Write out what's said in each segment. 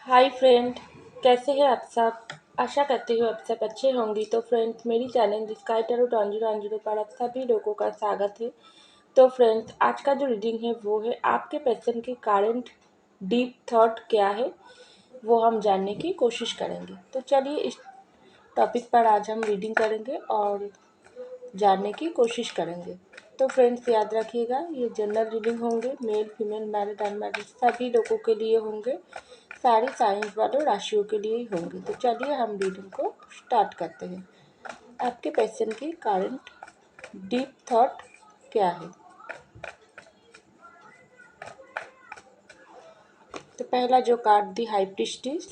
Hi friend. कैसे हैं आप सब। आशा करती हूँ आप सब अच्छे होंगी। तो फ्रेंड्स, मेरी चैनल स्काई टैरो 2010 पर आप सभी लोगों का स्वागत है। तो फ्रेंड्स, आज का जो रीडिंग है वो है आपके पर्सन के करंट डीप थॉट क्या है, वो हम जानने की कोशिश करेंगे। तो चलिए, इस टॉपिक पर आज हम रीडिंग करेंगे और जानने की कोशिश करेंगे। तो फ्रेंड्स, याद रखिएगा, ये जनरल रीडिंग होंगे, मेल फीमेल मैरिड अनमैरिड सभी लोगों के लिए होंगे, सारी साइंस वालों राशियों के लिए ही होंगे। तो चलिए हम रीडिंग को स्टार्ट करते हैं। आपके पर्सन की करंट डीप थॉट क्या है। तो पहला जो card the high priestess,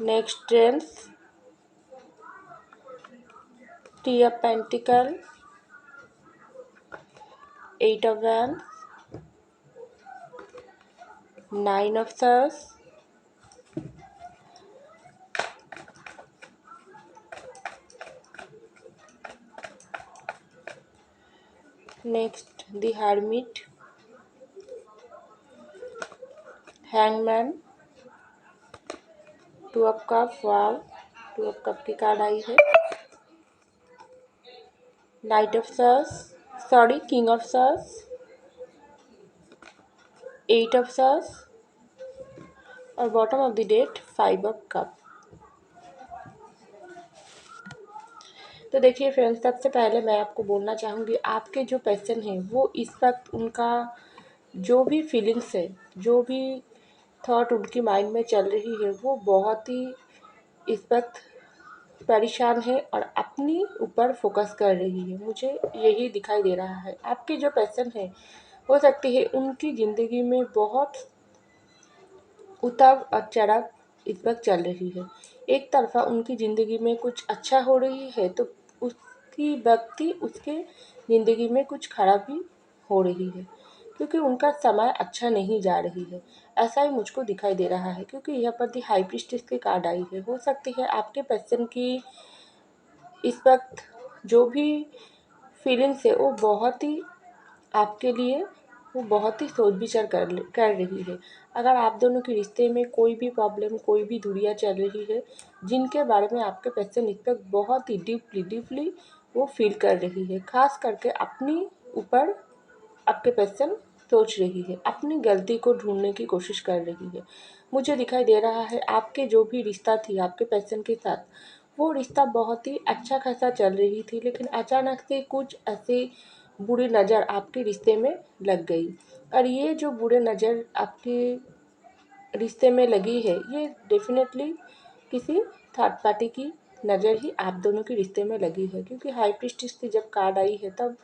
next strength, ten of pentacles, eight of wands, nine of swords, next the hermit, hangman, two of cup. Wow, two of cup की कार्ड आई है। Knight of swords, sorry, king of swords, eight of swords और bottom of the deck five of cup. तो देखिए friends, सबसे पहले मैं आपको बोलना चाहूँगी, आपके जो पर्सन हैं वो इस वक्त उनका जो भी फीलिंग्स है, जो भी थॉट उनकी माइंड में चल रही है, वो बहुत ही इस वक्त परेशान है और अपनी ऊपर फोकस कर रही है। मुझे यही दिखाई दे रहा है। आपके जो पर्सन है, हो सकती है उनकी ज़िंदगी में बहुत उतार और चढ़ाव इस वक्त चल रही है। एक तरफा उनकी ज़िंदगी में कुछ अच्छा हो रही है तो उसकी व्यक्ति उसके ज़िंदगी में कुछ खराबी हो रही है, क्योंकि उनका समय अच्छा नहीं जा रही है। ऐसा ही मुझको दिखाई दे रहा है, क्योंकि यहाँ पर दी हाई प्रीस्टेस की कार्ड आई है। हो सकती है आपके पर्सन की इस वक्त जो भी फीलिंग्स है वो बहुत ही आपके लिए, वो बहुत ही सोच विचार कर रही है। अगर आप दोनों के रिश्ते में कोई भी प्रॉब्लम, कोई भी दूरियां चल रही है, जिनके बारे में आपके पर्सन इस वक्त बहुत ही डीपली वो फील कर रही है, खास करके अपनी ऊपर आपके पर्सन सोच रही है, अपनी गलती को ढूंढने की कोशिश कर रही है। मुझे दिखाई दे रहा है आपके जो भी रिश्ता थी आपके पर्सन के साथ, वो रिश्ता बहुत ही अच्छा खासा चल रही थी, लेकिन अचानक से कुछ ऐसे बुरी नज़र आपके रिश्ते में लग गई। और ये जो बुरे नज़र आपके रिश्ते में लगी है, ये डेफिनेटली किसी थर्ड पार्टी की नज़र ही आप दोनों के रिश्ते में लगी है, क्योंकि हाई प्रीस्टेस की जब कार्ड आई है तब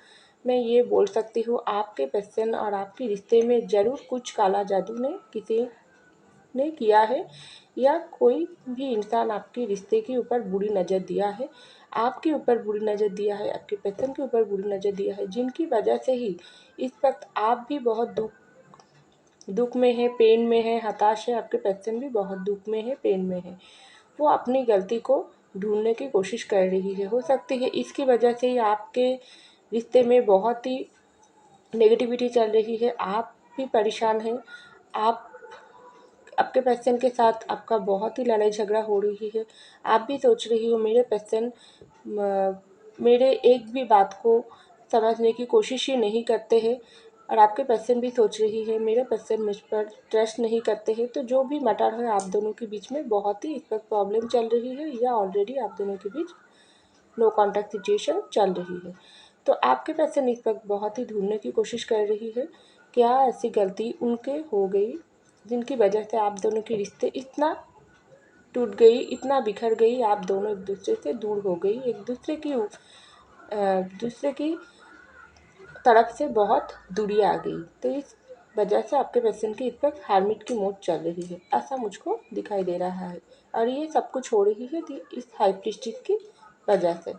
मैं ये बोल सकती हूँ आपके पर्सन और आपके रिश्ते में ज़रूर कुछ काला जादू ने किसी ने किया है, या कोई भी इंसान आपके रिश्ते के ऊपर बुरी नज़र दिया है, आपके ऊपर बुरी नज़र दिया है, आपके पर्सन के ऊपर बुरी नज़र दिया है, जिनकी वजह से ही इस वक्त आप भी बहुत दुख में है, पेन में है, हताश है। आपके पर्सन भी बहुत दुख में है, पेन में है। वो अपनी गलती को ढूंढने की कोशिश कर रही है। हो सकती है इसकी वजह से ही आपके रिश्ते में बहुत ही नेगेटिविटी चल रही है, आप भी परेशान हैं। आप आपके पर्सन के साथ आपका बहुत ही लड़ाई झगड़ा हो रही है। आप भी सोच रही हो मेरे पर्सन मेरे एक भी बात को समझने की कोशिश ही नहीं करते हैं, और आपके पर्सन भी सोच रही है मेरे पर्सन मुझ पर ट्रस्ट नहीं करते हैं। तो जो भी मैटर है आप दोनों के बीच में बहुत ही इस पर प्रॉब्लम चल रही है, या ऑलरेडी आप दोनों के बीच नो कॉन्टैक्ट सिचुएशन चल रही है। तो आपके पर्सन इस वक्त बहुत ही ढूंढने की कोशिश कर रही है, क्या ऐसी गलती उनके हो गई जिनकी वजह से आप दोनों के रिश्ते इतना टूट गई, इतना बिखर गई, आप दोनों एक दूसरे से दूर हो गई, एक दूसरे की तरफ से बहुत दूरी आ गई। तो इस वजह से आपके पर्सन की इस वक्त हार्मिट की मोड चल रही है, ऐसा मुझको दिखाई दे रहा है। और ये सब कुछ हो रही है इस हाई प्रीस्टेस की वजह से।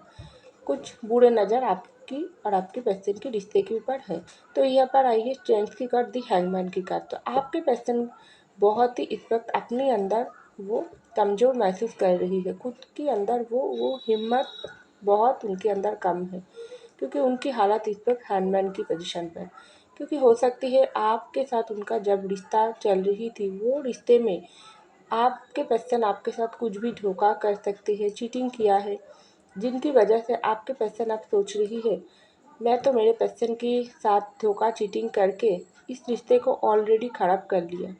कुछ बुरे नज़र आपकी और आपके पर्सन के रिश्ते के ऊपर है। तो यहाँ पर आइए स्ट्रेंथ की कार्ड दी हैंगमैन की कार्ड। तो आपके पर्सन बहुत ही इस वक्त अपने अंदर वो कमज़ोर महसूस कर रही है, खुद के अंदर वो हिम्मत बहुत उनके अंदर कम है, क्योंकि उनकी हालत इस वक्त हैंगमैन की पोजीशन पर। क्योंकि हो सकती है आपके साथ उनका जब रिश्ता चल रही थी, वो रिश्ते में आपके पर्सन आपके साथ कुछ भी धोखा कर सकती है, चीटिंग किया है, जिनकी वजह से आपके पर्सन अब सोच रही है मैं तो मेरे पर्सन के साथ धोखा चीटिंग करके इस रिश्ते को ऑलरेडी ख़राब कर लिया।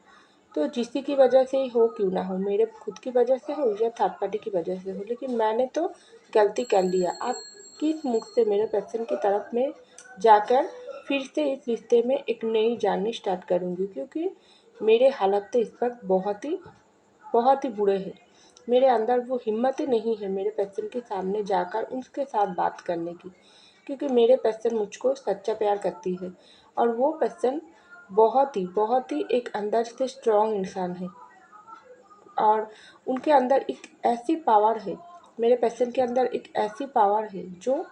तो किसी की वजह से ही हो क्यों ना हो, मेरे खुद की वजह से हो या थर्ड पार्टी की वजह से हो, लेकिन मैंने तो गलती कर लिया। आप किस मुख से मेरे पर्सन की तरफ में जाकर फिर से इस रिश्ते में एक नई जर्नी स्टार्ट करूँगी, क्योंकि मेरे हालत तो इस वक्त बहुत ही बुरे हैं। मेरे अंदर वो हिम्मत ही नहीं है मेरे पर्सन के सामने जाकर उसके साथ बात करने की, क्योंकि मेरे पर्सन मुझको सच्चा प्यार करती है और वो पर्सन बहुत ही एक अंदर से स्ट्रॉन्ग इंसान है और उनके अंदर एक ऐसी पावर है, मेरे पर्सन के अंदर एक ऐसी पावर है जो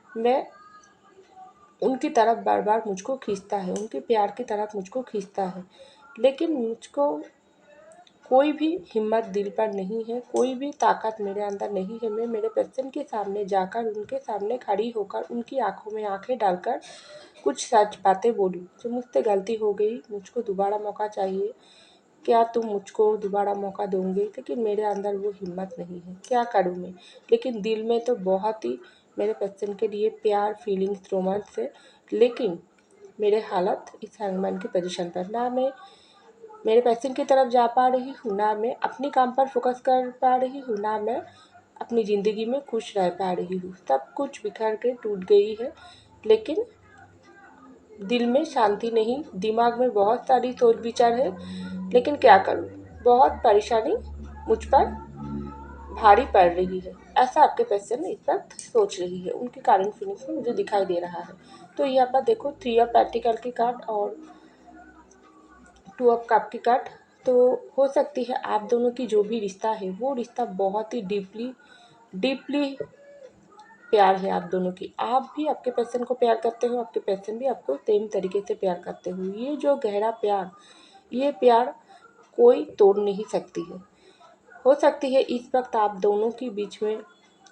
मैं उनकी तरफ बार बार मुझको खींचता है, उनके प्यार की तरफ मुझको खींचता है, लेकिन मुझको कोई भी हिम्मत दिल पर नहीं है, कोई भी ताकत मेरे अंदर नहीं है। मैं मेरे पर्सन के सामने जाकर उनके सामने खड़ी होकर उनकी आंखों में आंखें डालकर कुछ सच बातें बोलूं, जो मुझसे गलती हो गई, मुझको दोबारा मौका चाहिए, क्या तुम मुझको दोबारा मौका दोगे? लेकिन मेरे अंदर वो हिम्मत नहीं है, क्या करूँ मैं? लेकिन दिल में तो बहुत ही मेरे पर्सन के लिए प्यार, फीलिंग्स, रोमांस है, लेकिन मेरे हालत इस हैंगमैन की पोजीशन पर, ना मैं मेरे पैशन की तरफ जा पा रही हूँ, ना मैं अपने काम पर फोकस कर पा रही हूँ, ना मैं अपनी ज़िंदगी में खुश रह पा रही हूँ। सब कुछ बिखर के टूट गई है, लेकिन दिल में शांति नहीं, दिमाग में बहुत सारी सोच विचार है, लेकिन क्या करूँ? बहुत परेशानी मुझ पर भारी पड़ रही है। ऐसा आपके पैसे इस वक्त सोच रही है, उनके कारण फीलिंग्स में मुझे दिखाई दे रहा है। तो यहाँ पर देखो 3 ऑफ पेंटिकल की कार्ड और 2 ऑफ कप की कार्ड। तो हो सकती है आप दोनों की जो भी रिश्ता है वो रिश्ता बहुत ही डीपली डीपली प्यार है आप दोनों की। आप भी आपके पर्सन को प्यार करते हो, आपके पर्सन भी आपको सेम तरीके से प्यार करते हो। ये जो गहरा प्यार, ये प्यार कोई तोड़ नहीं सकती है। हो सकती है इस वक्त आप दोनों के बीच में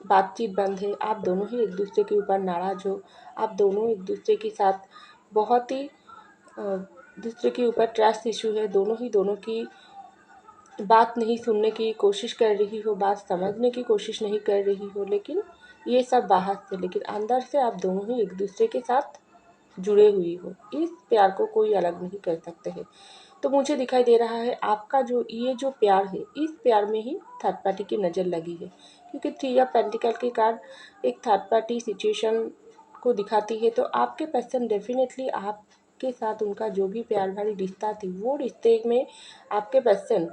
बातचीत बंद है, आप दोनों ही एक दूसरे के ऊपर नाराज़ हो, आप दोनों एक दूसरे के साथ बहुत ही दूसरे के ऊपर ट्रस्ट इशू है, दोनों ही दोनों की बात नहीं सुनने की कोशिश कर रही हो, बात समझने की कोशिश नहीं कर रही हो, लेकिन ये सब बाहर से, लेकिन अंदर से आप दोनों ही एक दूसरे के साथ जुड़े हुई हो। इस प्यार को कोई अलग नहीं कर सकते हैं। तो मुझे दिखाई दे रहा है आपका जो प्यार है, इस प्यार में ही थर्ड पार्टी की नज़र लगी है, क्योंकि 3 ऑफ पेंटिकल की कार्ड एक थर्ड पार्टी सिचुएशन को दिखाती है। तो आपके पर्सन डेफिनेटली आपके साथ उनका जो भी प्यार भरी रिश्ता थी, वो रिश्ते में आपके person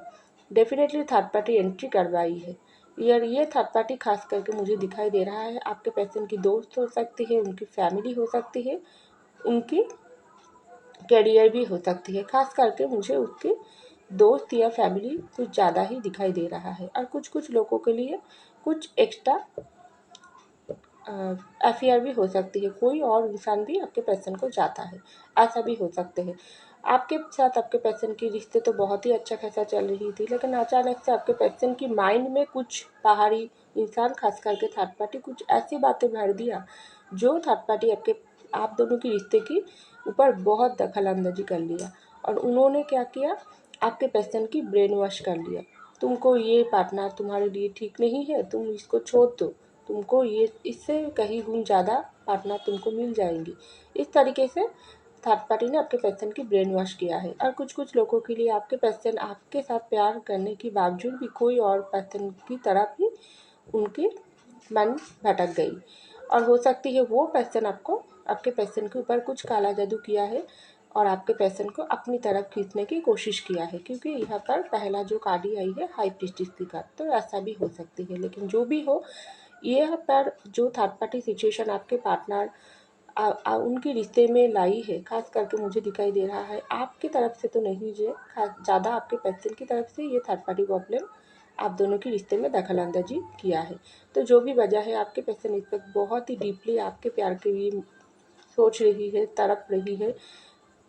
definitely third party entry करवाई है। यार ये थर्ड पार्टी खास करके मुझे दिखाई दे रहा है आपके पर्सन की दोस्त हो सकती है, उनकी फैमिली हो सकती है, उनकी करियर भी हो सकती है। खास करके मुझे उसके दोस्त या फैमिली कुछ ज़्यादा ही दिखाई दे रहा है, और कुछ लोगों के लिए कुछ एक्स्ट्रा अफेयर भी हो सकती है, कोई और इंसान भी आपके पर्सन को जाता है, ऐसा भी हो सकते हैं। आपके साथ आपके पर्सन की रिश्ते तो बहुत ही अच्छा खासा चल रही थी, लेकिन अचानक से आपके पर्सन की माइंड में कुछ बाहरी इंसान, खास करके थर्ड पार्टी, कुछ ऐसी बातें भर दिया जो थर्ड पार्टी आप दोनों की रिश्ते की ऊपर बहुत दखल अंदाजी कर लिया, और उन्होंने क्या किया, आपके पर्सन की ब्रेन वॉश कर लिया। तुमको ये पार्टनर तुम्हारे लिए ठीक नहीं है, तुम इसको छोड़ दो, तुमको ये इससे कहीं गुण ज़्यादा पार्टनर तुमको मिल जाएंगी। इस तरीके से थर्ड पार्टी ने आपके पर्सन की ब्रेन वॉश किया है, और कुछ लोगों के लिए आपके पर्सन आपके साथ प्यार करने के बावजूद भी कोई और पर्सन की तरफ ही उनकी मन भटक गई, और हो सकती है वो पर्सन आपके पर्सन के ऊपर कुछ काला जादू किया है और आपके पर्सन को अपनी तरफ खींचने की कोशिश किया है, क्योंकि यहाँ पर पहला जो कार्ड ही आई है हाई प्रीस्टिस की कार्ड, तो ऐसा भी हो सकती है। लेकिन जो भी हो, यहाँ पर जो थर्ड पार्टी सिचुएशन आपके पार्टनर उनके रिश्ते में लाई है, खास करके मुझे दिखाई दे रहा है आपकी तरफ से तो नहीं, जो खास ज़्यादा आपके पर्सन की तरफ से ये थर्ड पार्टी प्रॉब्लम आप दोनों के रिश्ते में दखल अंदाजी किया है। तो जो भी वजह है, आपके पर्सन इस वक्त बहुत ही डीपली आपके प्यार के लिए सोच रही है, तड़प रही है,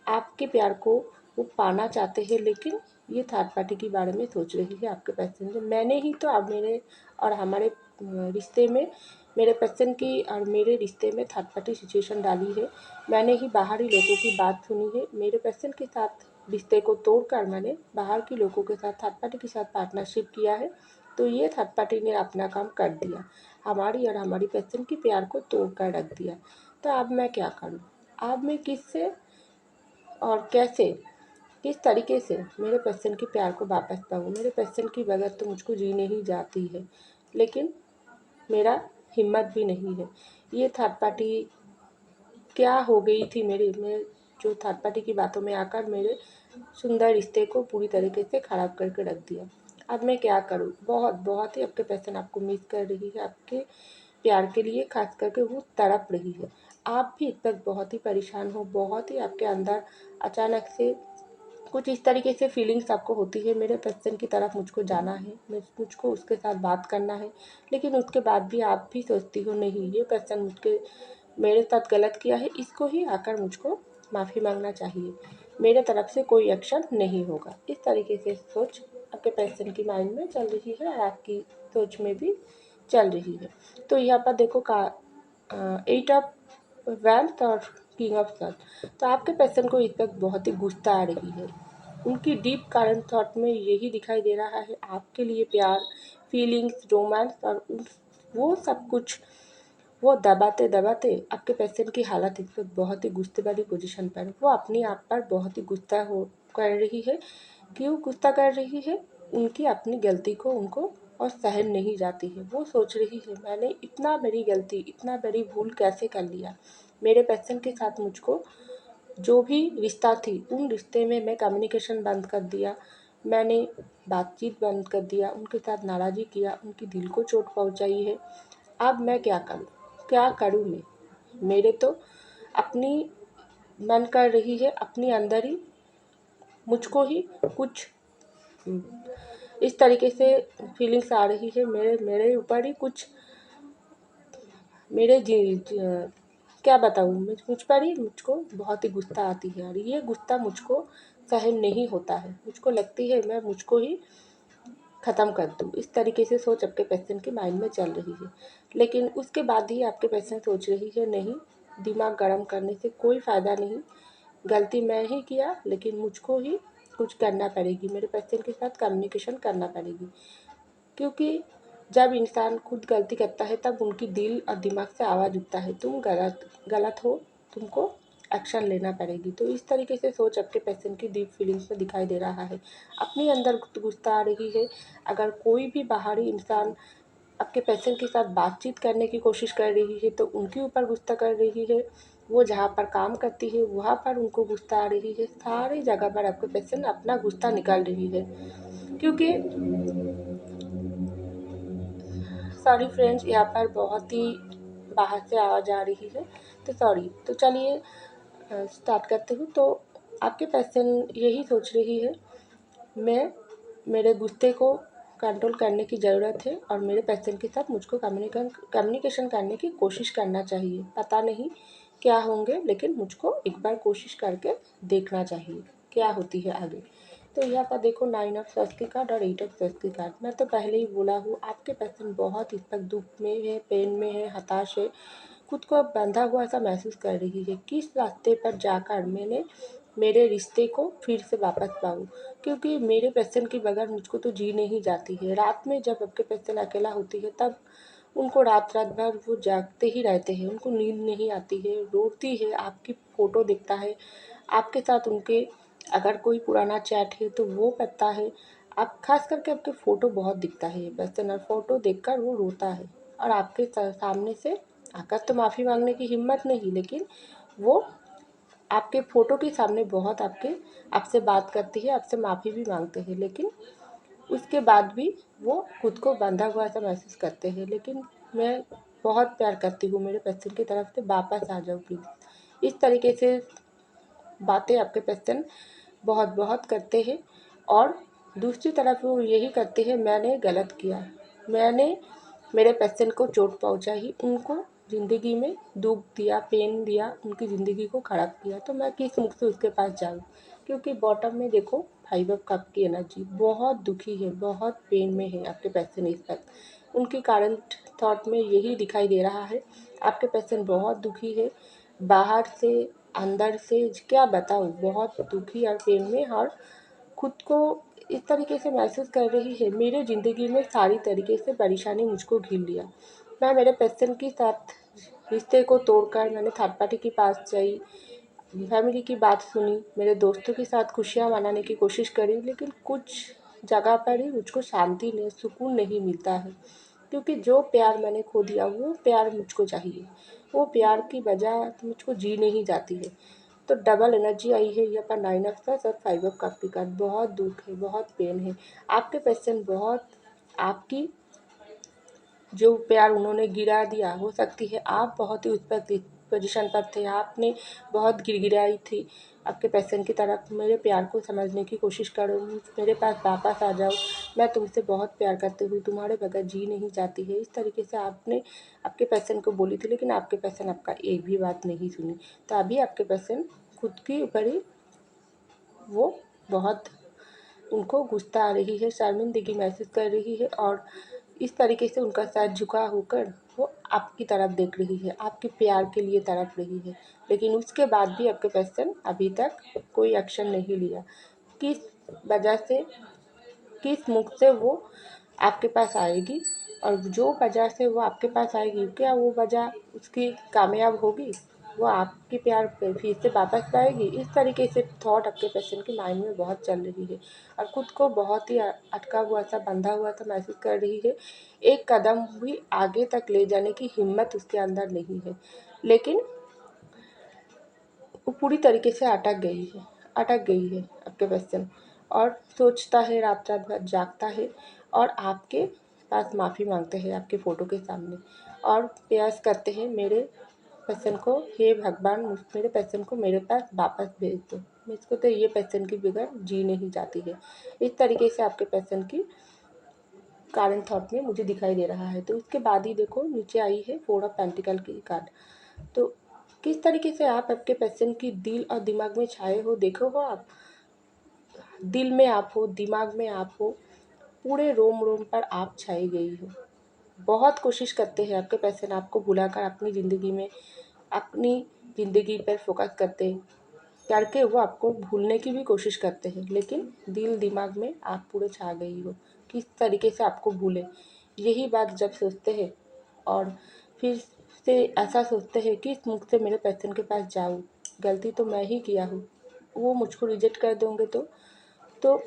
आपके प्यार को वो पाना चाहते हैं, लेकिन ये थर्ड पार्टी के बारे में सोच रही है आपके पर्सन। मैंने ही तो अब मेरे और हमारे रिश्ते में मेरे पर्सन की और मेरे रिश्ते में थर्ड पार्टी सिचुएशन डाली है। मैंने ही बाहरी लोगों की बात सुनी है। मेरे पर्सन के साथ रिश्ते को तोड़कर मैंने बाहर के लोगों के साथ थर्ड पार्टी के साथ पार्टनरशिप किया है। तो ये थर्ड पार्टी ने अपना काम कर दिया, हमारी और हमारी पर्सन की प्यार को तोड़ कर रख दिया। तो अब मैं क्या करूँ? अब मैं किससे और कैसे, किस तरीके से मेरे पर्सन के प्यार को वापस पाऊँ? मेरे पर्सन की बगैर तो मुझको जी नहीं जाती है, लेकिन मेरा हिम्मत भी नहीं है। ये थर्ड पार्टी क्या हो गई थी मेरे में, जो थर्ड पार्टी की बातों में आकर मेरे सुंदर रिश्ते को पूरी तरीके से ख़राब करके रख दिया। अब मैं क्या करूँ? बहुत बहुत ही आपके पर्सन आपको मिस कर रही है, आपके प्यार के लिए खास करके वो तड़प रही है। आप भी इस वक्त बहुत ही परेशान हो, बहुत ही आपके अंदर अचानक से कुछ इस तरीके से फीलिंग्स आपको होती है, मेरे पर्सन की तरफ मुझको जाना है, मुझको उसके साथ बात करना है। लेकिन उसके बाद भी आप भी सोचती हो नहीं, ये पर्सन मुझके मेरे साथ गलत किया है, इसको ही आकर मुझको माफ़ी मांगना चाहिए, मेरे तरफ से कोई एक्शन नहीं होगा। इस तरीके से सोच आपके पर्सन की माइंड में चल रही है और आपकी सोच में भी चल रही है। तो यहाँ पर देखो का 8 ऑफ वेल्थ और किंग ऑफ सॉर्ड। तो आपके पर्सन को इस वक्त बहुत ही गुस्सा आ रही है। उनकी डीप करंट थॉट में यही दिखाई दे रहा है, आपके लिए प्यार, फीलिंग्स, रोमांस और वो सब कुछ वो दबाते दबाते आपके पर्सन की हालत इस वक्त बहुत ही गुस्से वाली पोजीशन पर, वो अपने आप पर बहुत ही गुस्सा हो कर रही है। क्यों गुस्सा कर रही है? उनकी अपनी गलती को उनको और सहन नहीं जाती है। वो सोच रही है, मैंने इतना बड़ी गलती, इतना बड़ी भूल कैसे कर लिया? मेरे पर्सन के साथ मुझको जो भी रिश्ता थी, उन रिश्ते में मैं कम्युनिकेशन बंद कर दिया, मैंने बातचीत बंद कर दिया, उनके साथ नाराज़ी किया, उनकी दिल को चोट पहुंचाई है। अब मैं क्या करूं? क्या करूं मैं? मेरे तो अपनी मन कर रही है, अपनी अंदर ही मुझको ही कुछ इस तरीके से फीलिंग्स आ रही है, मेरे मेरे ऊपर ही कुछ मेरे क्या बताऊँ, मुझ पर ही मुझको बहुत ही गुस्सा आती है और ये गुस्सा मुझको सहन नहीं होता है। मुझको लगती है मैं मुझको ही ख़त्म कर दूँ। इस तरीके से सोच आपके पर्सन के माइंड में चल रही है। लेकिन उसके बाद ही आपके पर्सन सोच रही है, नहीं, दिमाग गर्म करने से कोई फ़ायदा नहीं, गलती मैं ही किया, लेकिन मुझको ही कुछ करना पड़ेगी, मेरे पर्सन के साथ कम्युनिकेशन करना पड़ेगी। क्योंकि जब इंसान खुद गलती करता है तब उनकी दिल और दिमाग से आवाज़ उठता है, तुम गलत गलत हो, तुमको एक्शन लेना पड़ेगी। तो इस तरीके से सोच आपके पर्सन की डीप फीलिंग्स में दिखाई दे रहा है। अपने अंदर गुस्सा आ रही है। अगर कोई भी बाहरी इंसान आपके पर्सन के साथ बातचीत करने की कोशिश कर रही है तो उनके ऊपर गुस्सा कर रही है। वो जहाँ पर काम करती है वहाँ पर उनको गुस्सा आ रही है। सारी जगह पर आपके पर्सन अपना गुस्सा निकाल रही है। क्योंकि सॉरी फ्रेंड्स, यहाँ पर बहुत ही बाहर से आवाज़ आ रही है, तो सॉरी। तो चलिए स्टार्ट करते हूँ। तो आपके पर्सन यही सोच रही है, मैं मेरे गुस्से को कंट्रोल करने की ज़रूरत है और मेरे पर्सन के साथ मुझको कम्युनिकेशन करने की कोशिश करना चाहिए। पता नहीं क्या होंगे, लेकिन मुझको एक बार कोशिश करके देखना चाहिए क्या होती है आगे। तो यहाँ पर देखो 9 ऑफ सॉर्ड्स की कार्ड और 8 ऑफ सॉर्ड्स की कार्ड। मैं तो पहले ही बोला हूँ, आपके पर्सन बहुत इस वक्त दुख में है, पेन में है, हताश है, खुद को अब बंधा हुआ सा महसूस कर रही है। किस रास्ते पर जाकर मैंने मेरे रिश्ते को फिर से वापस पाऊँ? क्योंकि मेरे पर्सन के बगैर मुझको तो जी नहीं जाती है। रात में जब आपके पर्सन अकेला होती है तब उनको रात रात भर वो जागते ही रहते हैं, उनको नींद नहीं आती है, रोती है, आपकी फ़ोटो दिखता है, आपके साथ उनके अगर कोई पुराना चैट है तो वो पता है। आप खास करके आपके फ़ोटो बहुत दिखता है पर्सन और फ़ोटो देखकर वो रोता है और आपके सामने से आकर तो माफ़ी मांगने की हिम्मत नहीं, लेकिन वो आपके फ़ोटो के सामने बहुत आपसे बात करती है, आपसे माफ़ी भी मांगते हैं, लेकिन उसके बाद भी वो खुद को बंधा हुआ सा महसूस करते हैं। लेकिन मैं बहुत प्यार करती हूँ, मेरे पर्सन की तरफ से वापस आ जाओ प्लीज़। इस तरीके से बातें आपके पर्सन बहुत बहुत करते हैं और दूसरी तरफ वो यही करते हैं, मैंने गलत किया, मैंने मेरे पर्सन को चोट पहुंचाई, उनको ज़िंदगी में दुख दिया, पेन दिया, उनकी ज़िंदगी को ख़राब किया, तो मैं किस मुख से उसके पास जाऊँ? क्योंकि बॉटम में देखो 5 ऑफ कप की एनर्जी, बहुत दुखी है, बहुत पेन में है आपके पर्सन इस वक्त। उनकी करंट थॉट में यही दिखाई दे रहा है। आपके पर्सन बहुत दुखी है, बाहर से अंदर से क्या बताऊँ, बहुत दुखी और पेन में, और खुद को इस तरीके से महसूस कर रही है, मेरे ज़िंदगी में सारी तरीके से परेशानी मुझको घिर लिया। मैं मेरे पर्सन के साथ रिश्ते को तोड़कर मैंने थर्ड पार्टी के पास गई, फैमिली की बात सुनी, मेरे दोस्तों के साथ खुशियाँ मनाने की कोशिश करी, लेकिन कुछ जगह पर ही मुझको शांति नहीं, सुकून नहीं मिलता है। क्योंकि जो प्यार मैंने खो दिया वो प्यार मुझको चाहिए, वो प्यार की वजह मुझको जी नहीं जाती है। तो डबल एनर्जी आई है यहाँ पर 9 ऑफ कप्स और 5 ऑफ कप की कार्ड। बहुत दुख है, बहुत पेन है। आपके पर्सन बहुत आपकी जो प्यार उन्होंने गिरा दिया, हो सकती है आप बहुत ही उस पर पोजीशन पर थे, आपने बहुत गिड़गिड़ाई थी आपके पर्सन की तरफ, मेरे प्यार को समझने की कोशिश करो, मेरे पास वापस आ जाओ, मैं तुमसे बहुत प्यार करती हूँ, तुम्हारे बगैर जी नहीं जाती है। इस तरीके से आपने आपके पर्सन को बोली थी, लेकिन आपके पर्सन आपका एक भी बात नहीं सुनी। तो अभी आपके पर्सन खुद के ऊपर ही वो बहुत उनको गुस्सा आ रही है, शर्मिंदगी महसूस कर रही है, और इस तरीके से उनका सर झुका होकर वो आपकी तरफ देख रही है, आपके प्यार के लिए तड़प रही है। लेकिन उसके बाद भी आपके पर्सन अभी तक कोई एक्शन नहीं लिया। किस वजह से, किस मुख से वो आपके पास आएगी, और जो वजह से वो आपके पास आएगी, क्या वो वजह उसकी कामयाब होगी, वो आपके प्यार पे फिर से वापस पाएगी? इस तरीके से थॉट आपके पर्सन की माइंड में बहुत चल रही है, और खुद को बहुत ही अटका हुआ सा, बंधा हुआ सा महसूस कर रही है। एक कदम भी आगे तक ले जाने की हिम्मत उसके अंदर नहीं है, लेकिन वो पूरी तरीके से अटक गई है आपके पर्सन, और सोचता है, रात रात भर जागता है, और आपके पास माफ़ी मांगते हैं आपके फ़ोटो के सामने, और प्रयास करते हैं मेरे पर्सन को, हे भगवान मेरे पर्सन को मेरे पास वापस भेज दो, मुझको तो ये पर्सन की बगैर जी नहीं जाती है। इस तरीके से आपके पर्सन की कारण थॉट में मुझे दिखाई दे रहा है। तो उसके बाद ही देखो नीचे आई है 4 ऑफ पेंटिकल की कार्ड। तो किस तरीके से आप आपके पर्सन की दिल और दिमाग में छाए हो, देखो हो आप, दिल में आप हो, दिमाग में आप हो, पूरे रोम रोम पर आप छाई गई हो। बहुत कोशिश करते हैं आपके पर्सन आपको बुलाकर अपनी ज़िंदगी पर फोकस करके वो आपको भूलने की भी कोशिश करते हैं, लेकिन दिल दिमाग में आप पूरे छा गई हो। किस तरीके से आपको भूले, यही बात जब सोचते हैं, और फिर से ऐसा सोचते हैं कि इस मुख से मेरे पर्सन के पास जाऊँ, गलती तो मैं ही किया हूँ, वो मुझको रिजेक्ट कर देंगे तो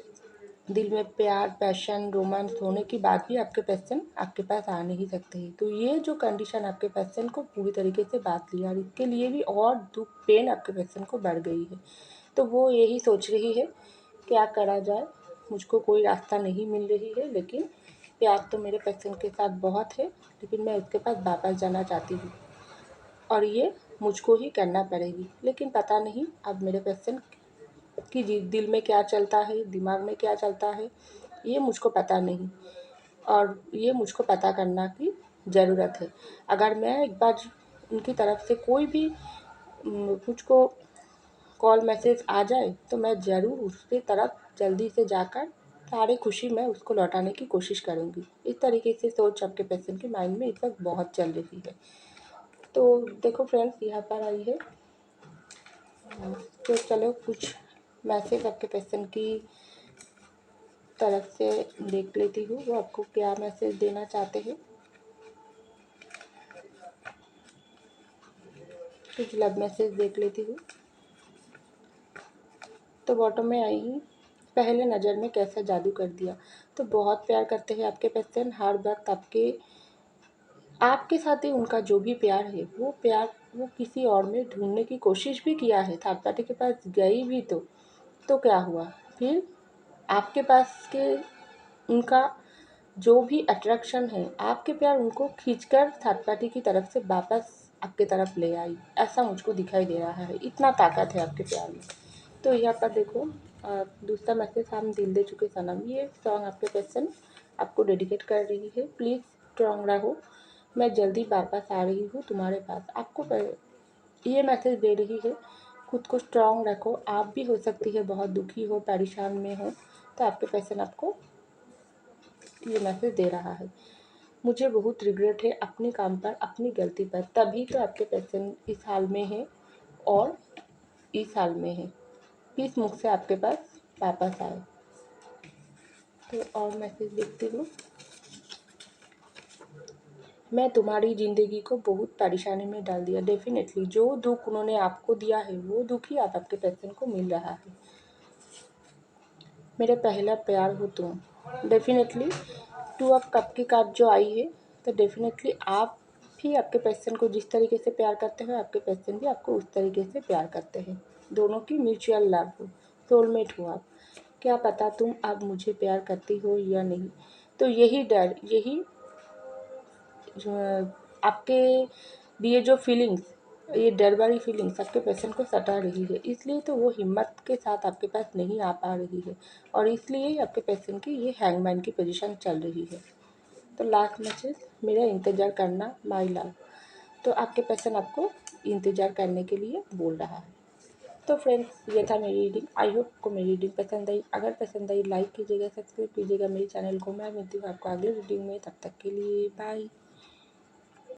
दिल में प्यार, पैशन, रोमांस होने के बाद भी आपके पर्सन आपके पास आ नहीं सकते हैं। तो ये जो कंडीशन आपके पर्सन को पूरी तरीके से बात लिया, और इसके लिए भी और दुख, पेन आपके पर्सन को बढ़ गई है। तो वो यही सोच रही है, क्या करा जाए, मुझको कोई रास्ता नहीं मिल रही है, लेकिन प्यार तो मेरे पर्सन के साथ बहुत है, लेकिन मैं उसके पास वापस जाना चाहती हूँ, और ये मुझको ही करना पड़ेगी। लेकिन पता नहीं अब मेरे पर्सन कि दिल में क्या चलता है, दिमाग में क्या चलता है, ये मुझको पता नहीं, और ये मुझको पता करना की ज़रूरत है। अगर मैं एक बार उनकी तरफ से कोई भी मुझको कॉल मैसेज आ जाए, तो मैं ज़रूर उसके तरफ जल्दी से जाकर सारी खुशी मैं उसको लौटाने की कोशिश करूँगी। इस तरीके से सोच आपके पर्सन के माइंड में इस वक्त बहुत चल रही है। तो देखो फ्रेंड्स, यहाँ पर आई है, तो चलो कुछ मैसेज आपके पर्सन की तरफ से देख लेती हूँ, वो आपको क्या मैसेज देना चाहते हैं। कुछ लव मैसेज देख लेती हूँ। तो बॉटम में आई हूँ, पहले नज़र में कैसा जादू कर दिया। तो बहुत प्यार करते हैं आपके पर्सन, हर वक्त आपके साथ ही उनका जो भी प्यार है, वो प्यार वो किसी और में ढूंढने की कोशिश भी किया है, थर्ड पार्टी के पास गई भी तो क्या हुआ फिर, आपके पास के उनका जो भी अट्रैक्शन है, आपके प्यार उनको खींचकर थर्ड पार्टी की तरफ से वापस आपके तरफ ले आई, ऐसा मुझको दिखाई दे रहा है। इतना ताकत है आपके प्यार में। तो यहाँ पर देखो दूसरा मैसेज, हम दिल दे चुके सनम, ये सॉन्ग आपके पर्सन आपको डेडिकेट कर रही है। प्लीज़ स्ट्रॉन्ग रहो, मैं जल्दी वापस आ रही हूँ तुम्हारे पास। आपको ये मैसेज दे रही है, खुद को स्ट्रॉन्ग रखो। आप भी हो सकती है बहुत दुखी हो, परेशान में हो, तो आपके पर्सन आपको ये मैसेज दे रहा है। मुझे बहुत रिग्रेट है अपने काम पर, अपनी गलती पर, तभी तो आपके पर्सन इस हाल में है और इस हाल में है। प्लीज़ मुझसे आपके पास वापस आए। तो और मैसेज लिखती हूँ। मैं तुम्हारी ज़िंदगी को बहुत परेशानी में डाल दिया। डेफिनेटली जो दुख उन्होंने आपको दिया है वो दुख ही आप आपके पर्सन को मिल रहा है। मेरा पहला प्यार हो तुम। डेफिनेटली 2 ऑफ कप की कार्ड जो आई है, तो डेफिनेटली आप भी आपके पर्सन को जिस तरीके से प्यार करते हो, आपके पर्सन भी आपको उस तरीके से प्यार करते हैं। दोनों की म्यूचुअल लव हो, सोलमेट हो आप। क्या पता तुम अब मुझे प्यार करती हो या नहीं। तो यही डर, यही आपके लिए जो फीलिंग्स, ये डर वाली फीलिंग्स आपके पर्सन को सता रही है, इसलिए तो वो हिम्मत के साथ आपके पास नहीं आ पा रही है और इसलिए ही आपके पर्सन की ये हैंगमैन की पोजीशन चल रही है। तो लास्ट मैसेज, मेरा इंतज़ार करना माय लव। तो आपके पर्सन आपको इंतज़ार करने के लिए बोल रहा है। तो फ्रेंड्स, ये था मेरी रीडिंग। आई होप को मेरी रीडिंग पसंद आई। अगर पसंद आई लाइक कीजिएगा, सब्सक्राइब कीजिएगा मेरे चैनल को। मैं मिलती हूँ आपको अगले रीडिंग में, तब तक के लिए बाय।